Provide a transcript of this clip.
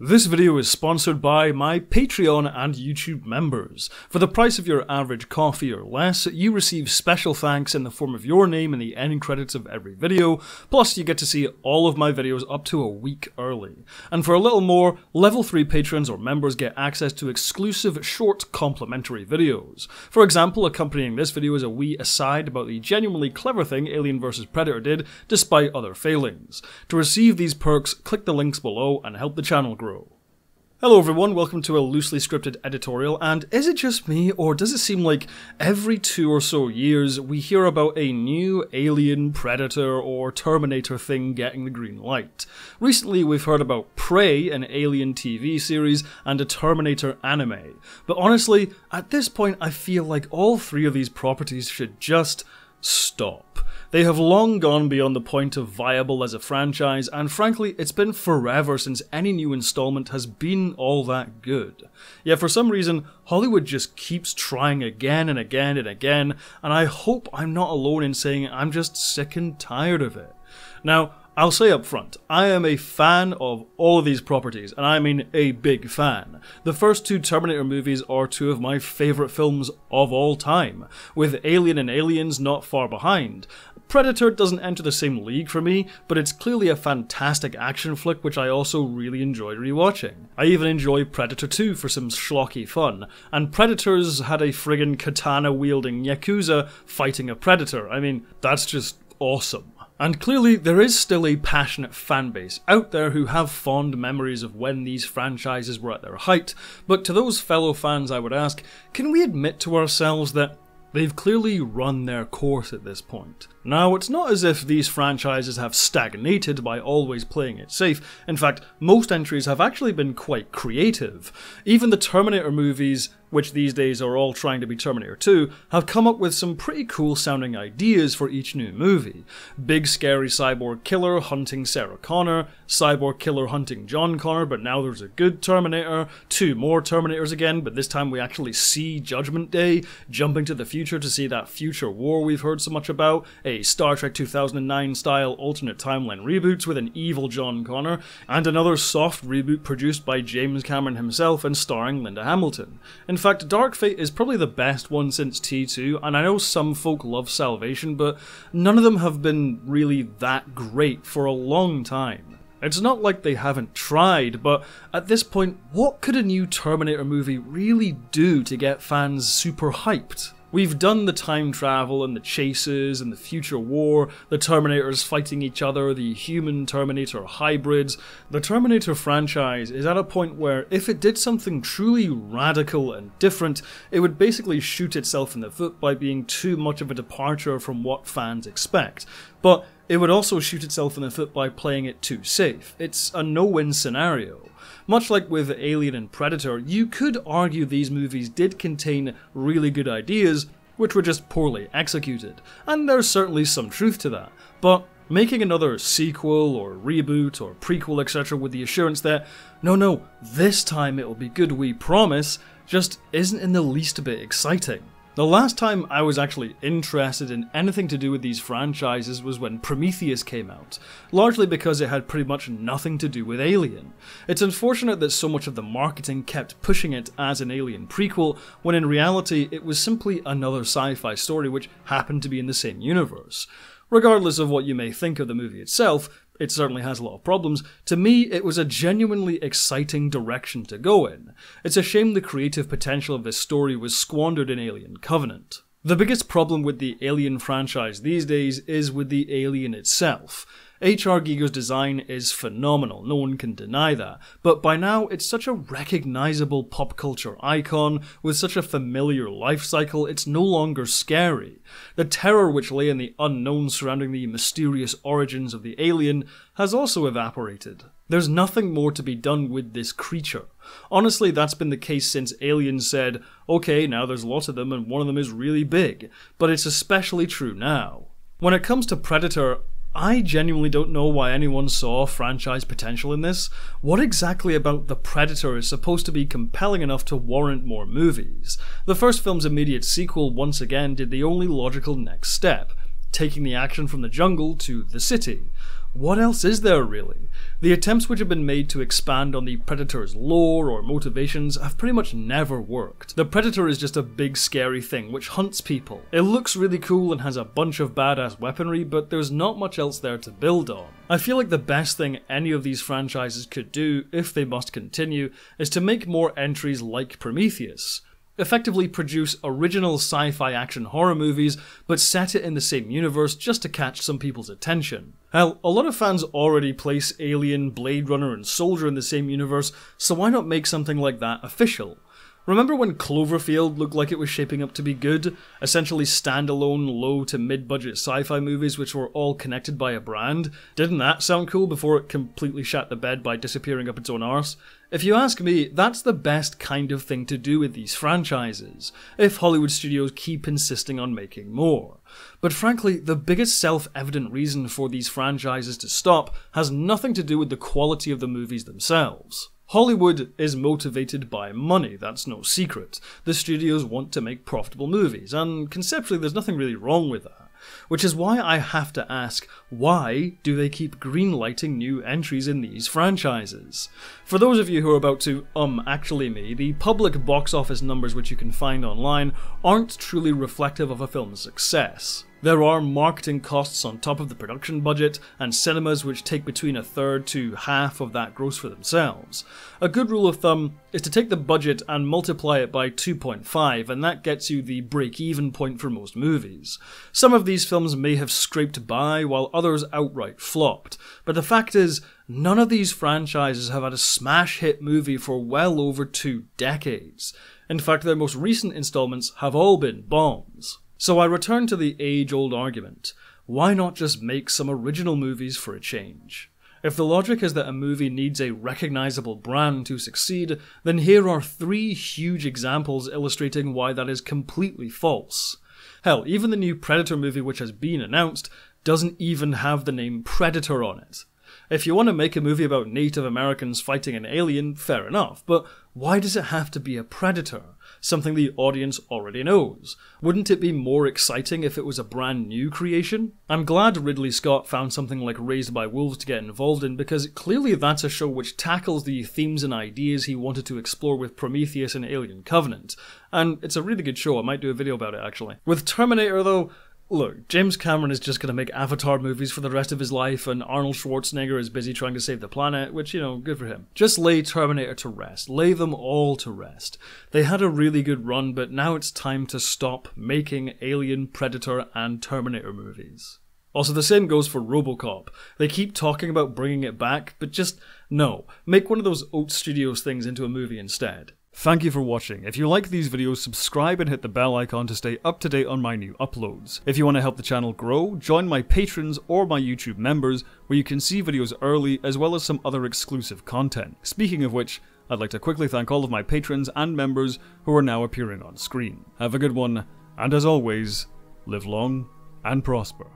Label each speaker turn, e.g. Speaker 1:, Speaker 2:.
Speaker 1: This video is sponsored by my Patreon and YouTube members. For the price of your average coffee or less, you receive special thanks in the form of your name in the end credits of every video, plus you get to see all of my videos up to a week early. And for a little more, level 3 patrons or members get access to exclusive short complimentary videos. For example, accompanying this video is a wee aside about the genuinely clever thing Alien vs Predator did, despite other failings. To receive these perks, click the links below and help the channel grow. Hello everyone, welcome to a loosely scripted editorial, and is it just me, or does it seem like every 2 or so years we hear about a new Alien, Predator, or Terminator thing getting the green light? Recently we've heard about Prey, an Alien TV series, and a Terminator anime, but honestly, at this point I feel like all 3 of these properties should just stop. They have long gone beyond the point of viable as a franchise, and frankly, it's been forever since any new installment has been all that good. Yet for some reason, Hollywood just keeps trying again and again and again, and I hope I'm not alone in saying I'm just sick and tired of it. Now, I'll say up front, I am a fan of all of these properties, and I mean a big fan. The first 2 Terminator movies are 2 of my favourite films of all time, with Alien and Aliens not far behind. Predator doesn't enter the same league for me, but it's clearly a fantastic action flick which I also really enjoyed rewatching. I even enjoy Predator 2 for some schlocky fun, and Predators had a friggin' katana-wielding Yakuza fighting a Predator. I mean, that's just awesome. And clearly, there is still a passionate fanbase out there who have fond memories of when these franchises were at their height, but to those fellow fans I would ask, can we admit to ourselves that they've clearly run their course at this point? Now, it's not as if these franchises have stagnated by always playing it safe. In fact, most entries have actually been quite creative. Even the Terminator movies, which these days are all trying to be Terminator 2, have come up with some pretty cool sounding ideas for each new movie. Big scary cyborg killer hunting Sarah Connor, cyborg killer hunting John Connor, but now there's a good Terminator, 2 more Terminators again, but this time we actually see Judgment Day, jumping to the future to see that future war we've heard so much about, a Star Trek 2009 style alternate timeline reboots with an evil John Connor, and another soft reboot produced by James Cameron himself and starring Linda Hamilton. In fact, Dark Fate is probably the best one since T2, and I know some folk love Salvation, but none of them have been really that great for a long time. It's not like they haven't tried, but at this point, what could a new Terminator movie really do to get fans super hyped? We've done the time travel and the chases and the future war, the Terminators fighting each other, the human Terminator hybrids. The Terminator franchise is at a point where if it did something truly radical and different, it would basically shoot itself in the foot by being too much of a departure from what fans expect. But it would also shoot itself in the foot by playing it too safe. It's a no-win scenario. Much like with Alien and Predator, you could argue these movies did contain really good ideas, which were just poorly executed, and there's certainly some truth to that, but making another sequel or reboot or prequel etc. with the assurance that, no, this time it'll be good, we promise, just isn't in the least bit exciting. The last time I was actually interested in anything to do with these franchises was when Prometheus came out, largely because it had pretty much nothing to do with Alien. It's unfortunate that so much of the marketing kept pushing it as an Alien prequel, when in reality it was simply another sci-fi story which happened to be in the same universe. Regardless of what you may think of the movie itself, it certainly has a lot of problems. To me, it was a genuinely exciting direction to go in. It's a shame the creative potential of this story was squandered in Alien Covenant. The biggest problem with the Alien franchise these days is with the Alien itself. H.R. Giger's design is phenomenal, no one can deny that, but by now it's such a recognisable pop culture icon with such a familiar life cycle, it's no longer scary. The terror which lay in the unknown surrounding the mysterious origins of the alien has also evaporated. There's nothing more to be done with this creature. Honestly, that's been the case since Alien said, okay, now there's lots of them and one of them is really big, but it's especially true now. When it comes to Predator, I genuinely don't know why anyone saw franchise potential in this. What exactly about the Predator is supposed to be compelling enough to warrant more movies? The first film's immediate sequel once again did the only logical next step, taking the action from the jungle to the city. what else is there really? The attempts which have been made to expand on the Predator's lore or motivations have pretty much never worked. The Predator is just a big scary thing which hunts people. It looks really cool and has a bunch of badass weaponry, but there's not much else there to build on. I feel like the best thing any of these franchises could do, if they must continue, is to make more entries like Prometheus. Effectively produce original sci-fi action horror movies, but set it in the same universe just to catch some people's attention. Hell, a lot of fans already place Alien, Blade Runner and Soldier in the same universe, so why not make something like that official? Remember when Cloverfield looked like it was shaping up to be good? Essentially standalone, low to mid-budget sci-fi movies which were all connected by a brand? Didn't that sound cool before it completely shat the bed by disappearing up its own arse? If you ask me, that's the best kind of thing to do with these franchises, if Hollywood studios keep insisting on making more. But frankly, the biggest self-evident reason for these franchises to stop has nothing to do with the quality of the movies themselves. Hollywood is motivated by money, that's no secret. The studios want to make profitable movies, and conceptually there's nothing really wrong with that. Which is why I have to ask, why do they keep greenlighting new entries in these franchises? For those of you who are about to, actually me, the public box office numbers which you can find online aren't truly reflective of a film's success. There are marketing costs on top of the production budget, and cinemas which take between a third to half of that gross for themselves. A good rule of thumb is to take the budget and multiply it by 2.5, and that gets you the break-even point for most movies. Some of these films may have scraped by, while others outright flopped, but the fact is, none of these franchises have had a smash hit movie for well over 2 decades. In fact, their most recent installments have all been bombs. So I return to the age-old argument, why not just make some original movies for a change? If the logic is that a movie needs a recognizable brand to succeed, then here are 3 huge examples illustrating why that is completely false. Hell, even the new Predator movie which has been announced doesn't even have the name Predator on it. If you want to make a movie about Native Americans fighting an alien, fair enough, but why does it have to be a predator? Something the audience already knows. Wouldn't it be more exciting if it was a brand new creation? I'm glad Ridley Scott found something like Raised by Wolves to get involved in, because clearly that's a show which tackles the themes and ideas he wanted to explore with Prometheus and Alien Covenant. And it's a really good show, I might do a video about it actually. With Terminator though, look, James Cameron is just going to make Avatar movies for the rest of his life, and Arnold Schwarzenegger is busy trying to save the planet, which, you know, good for him. Just lay Terminator to rest. Lay them all to rest. They had a really good run, but now it's time to stop making Alien, Predator, and Terminator movies. Also, the same goes for RoboCop. They keep talking about bringing it back, but just, no. Make one of those Oats Studios things into a movie instead. Thank you for watching. If you like these videos, subscribe and hit the bell icon to stay up to date on my new uploads. If you want to help the channel grow, join my patrons or my YouTube members, where you can see videos early as well as some other exclusive content. Speaking of which, I'd like to quickly thank all of my patrons and members who are now appearing on screen. Have a good one, and as always, live long and prosper.